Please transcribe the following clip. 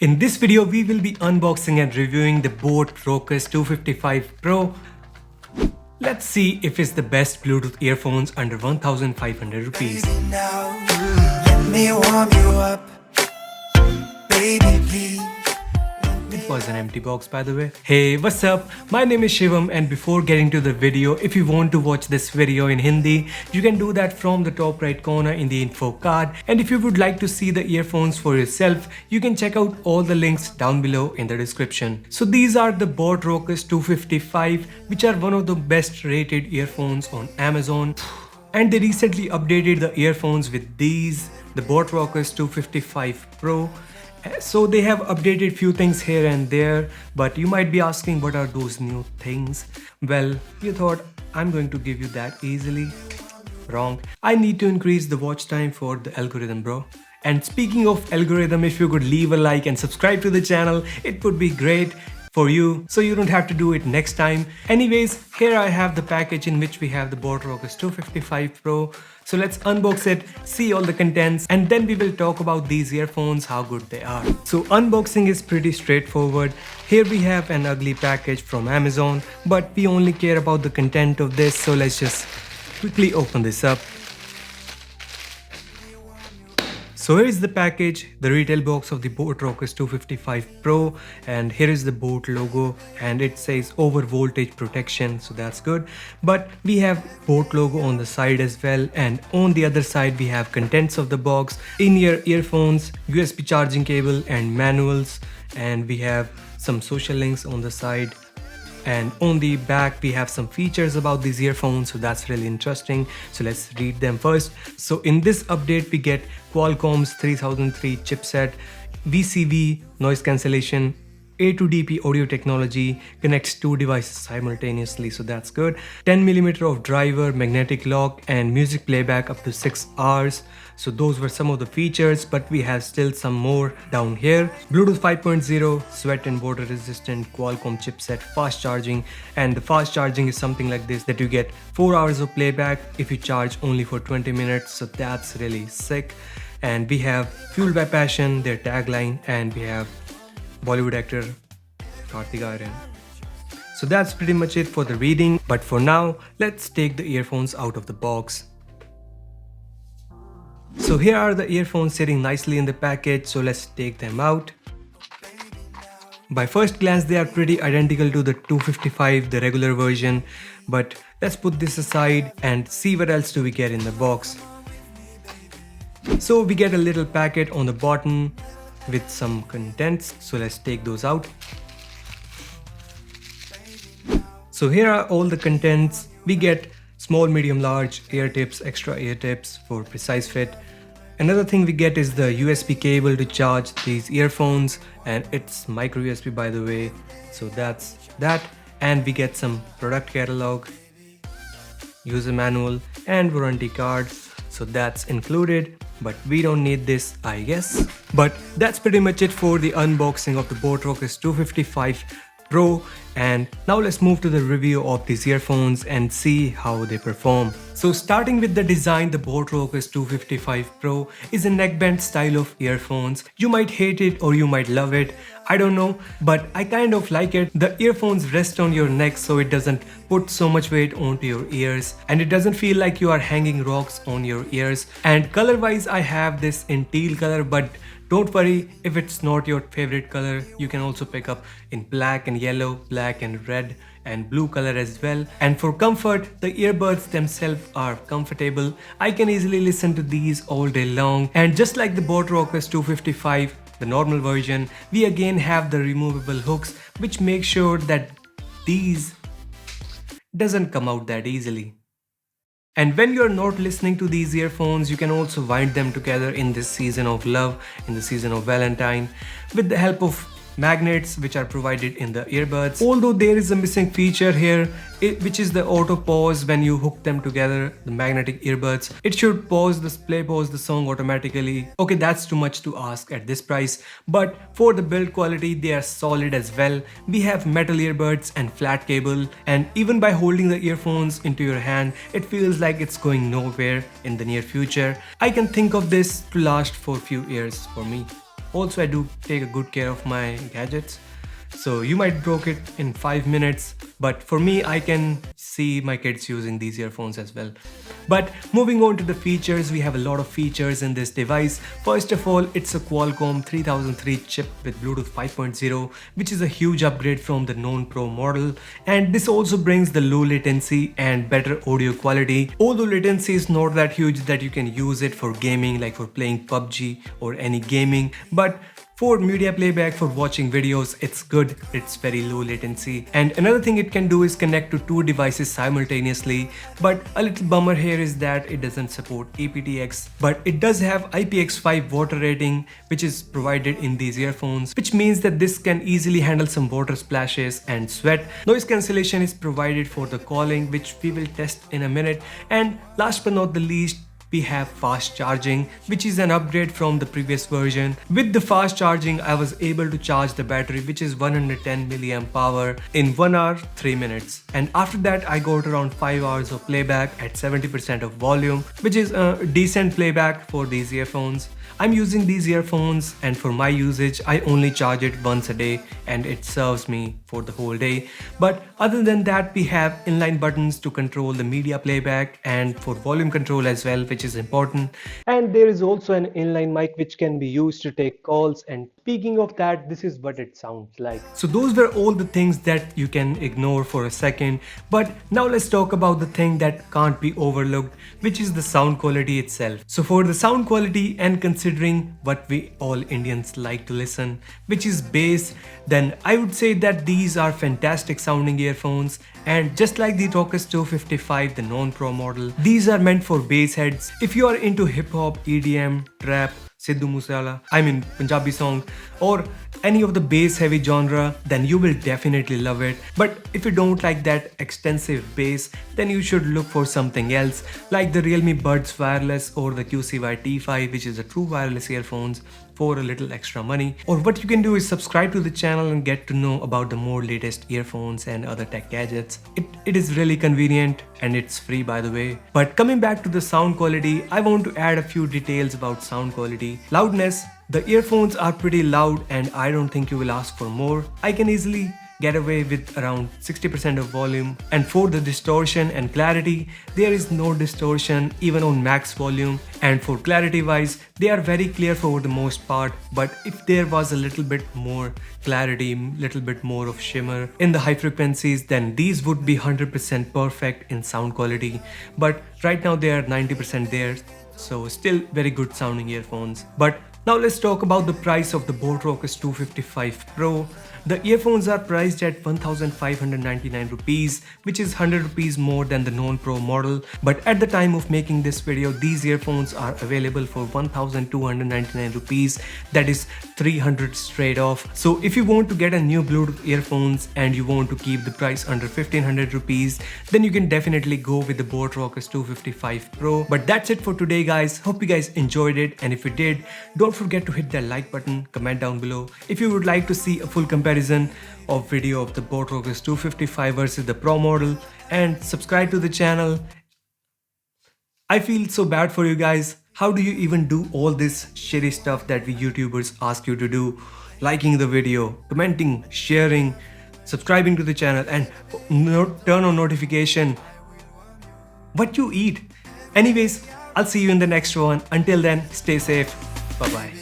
In this video, we will be unboxing and reviewing the Boat Rockerz 255 Pro. Let's see if it's the best Bluetooth earphones under 1500 rupees. Now, let me warm you up, baby, please. It was an empty box, by the way. Hey, what's up? My name is Shivam, and before getting to the video, if you want to watch this video in Hindi, you can do that from the top right corner in the info card. And if you would like to see the earphones for yourself, you can check out all the links down below in the description. So these are the Boat Rockerz 255, which are one of the best rated earphones on Amazon. And they recently updated the earphones with these, the Boat Rockerz 255 Pro. So they have updated few things here and there, but you might be asking what are those new things? Well, you thought I'm going to give you that easily? Wrong. I need to increase the watch time for the algorithm, bro. And speaking of algorithm, if you could leave a like and subscribe to the channel, it would be great for you, so you don't have to do it next time. Anyways, here I have the package in which we have the Boat Rockerz 255 Pro. So let's unbox it, see all the contents, and then we will talk about these earphones, how good they are. So unboxing is pretty straightforward. Here we have an ugly package from Amazon, but we only care about the content of this, so let's just quickly open this up. So here is the package, the retail box of the Boat Rockerz 255 Pro, and here is the Boat logo, and it says over voltage protection, so that's good. But we have Boat logo on the side as well, and on the other side we have contents of the box, in-ear earphones, USB charging cable and manuals, and we have some social links on the side. And on the back we have some features about these earphones, so that's really interesting. So let's read them first. So in this update we get Qualcomm's 3003 chipset, VCV noise cancellation, A2DP audio technology, connects two devices simultaneously, so that's good. 10mm of driver, magnetic lock, and music playback up to 6 hours. So those were some of the features, but we have still some more down here. Bluetooth 5.0, sweat and water resistant, Qualcomm chipset, fast charging, and the fast charging is something like this, that you get 4 hours of playback if you charge only for 20 minutes, so that's really sick. And we have Fueled by Passion, their tagline, and we have Bollywood actor Kartik Aaryan. So that's pretty much it for the reading, but for now, let's take the earphones out of the box. So here are the earphones sitting nicely in the package, so let's take them out. By first glance, they are pretty identical to the 255, the regular version, but let's put this aside and see what else do we get in the box. So we get a little packet on the bottom with some contents, so let's take those out. So here are all the contents. We get small, medium, large ear tips, extra ear tips for precise fit. Another thing we get is the USB cable to charge these earphones, and it's micro USB, by the way, so that's that. And we get some product catalog, user manual, and warranty card, so that's included, but we don't need this, I guess. But that's pretty much it for the unboxing of the Boat Rockerz 255 Pro, and now let's move to the review of these earphones and see how they perform. So starting with the design, the Boat Rockerz 255 Pro is a neckband style of earphones. You might hate it or you might love it, I don't know, but I kind of like it. The earphones rest on your neck so it doesn't put so much weight onto your ears, and it doesn't feel like you are hanging rocks on your ears. And color wise, I have this in teal color, but don't worry if it's not your favorite color, you can also pick up in black and yellow, black and red, and blue color as well. And for comfort, the earbuds themselves are comfortable. I can easily listen to these all day long. And just like the Boat Rockerz 255, the normal version, we again have the removable hooks, which make sure that these doesn't come out that easily. And when you're not listening to these earphones, you can also wind them together in this season of love, in the season of Valentine, with the help of magnets which are provided in the earbuds. Although there is a missing feature here, which is the auto pause when you hook them together, the magnetic earbuds. It should pause the song automatically. Okay, that's too much to ask at this price, but for the build quality, they are solid as well. We have metal earbuds and flat cable, and even by holding the earphones into your hand, it feels like it's going nowhere in the near future. I can think of this to last for a few years for me. Also, I do take a good care of my gadgets. So you might broke it in 5 minutes, but for me, I can see my kids using these earphones as well. But moving on to the features, we have a lot of features in this device. First of all, it's a Qualcomm 3003 chip with Bluetooth 5.0, which is a huge upgrade from the known Pro model. And this also brings the low latency and better audio quality. Although latency is not that huge that you can use it for gaming, like for playing PUBG or any gaming, but for media playback, for watching videos, it's good. It's very low latency. And another thing it can do is connect to 2 devices simultaneously. But a little bummer here is that it doesn't support aptX. But it does have IPX5 water rating, which is provided in these earphones, which means that this can easily handle some water splashes and sweat. Noise cancellation is provided for the calling, which we will test in a minute. And last but not the least, we have fast charging, which is an upgrade from the previous version. With the fast charging, I was able to charge the battery, which is 110 milliamp hour in 1 hour 3 minutes. And after that, I got around 5 hours of playback at 70% of volume, which is a decent playback for these earphones. I'm using these earphones, and for my usage, I only charge it once a day and it serves me for the whole day. But other than that, we have inline buttons to control the media playback and for volume control as well, which is important. And there is also an inline mic which can be used to take calls. And speaking of that, this is what it sounds like. So those were all the things that you can ignore for a second. But now let's talk about the thing that can't be overlooked, which is the sound quality itself. So for the sound quality, and considering what we all Indians like to listen, which is bass, then I would say that these are fantastic sounding earphones. And just like the Rockerz 255, the non-pro model, these are meant for bass heads. If you are into hip hop, EDM, trap, Sidhu Moosewala, Punjabi song, or any of the bass heavy genre, then you will definitely love it. But if you don't like that extensive bass, then you should look for something else, like the Realme Buds Wireless or the QCY T5, which is a true wireless earphones for a little extra money. Or what you can do is subscribe to the channel and get to know about the more latest earphones and other tech gadgets. It is really convenient and it's free, by the way. But coming back to the sound quality, I want to add a few details about sound quality. Loudness. The earphones are pretty loud and I don't think you will ask for more. I can easily get away with around 60% of volume. And for the distortion and clarity, there is no distortion even on max volume. And for clarity wise, they are very clear for the most part. But if there was a little bit more clarity, little bit more of shimmer in the high frequencies, then these would be 100% perfect in sound quality. But right now they are 90% there. So still very good sounding earphones. But now let's talk about the price of the Rockerz 255 Pro. The earphones are priced at 1599 rupees, which is 100 rupees more than the non-pro model. But at the time of making this video, these earphones are available for 1299 rupees. That is 300 straight off. So if you want to get a new Bluetooth earphones and you want to keep the price under 1500 rupees, then you can definitely go with the Rockerz 255 Pro. But that's it for today, guys. Hope you guys enjoyed it. And if you did, don't forget to hit that like button, comment down below if you would like to see a full comparison of video of the Rockerz 255 versus the Pro model, and subscribe to the channel. I feel so bad for you guys. How do you even do all this shitty stuff that we YouTubers ask you to do? Liking the video, commenting, sharing, subscribing to the channel, and turn on notification. What you eat? Anyways, I'll see you in the next one. Until then, stay safe. Bye bye.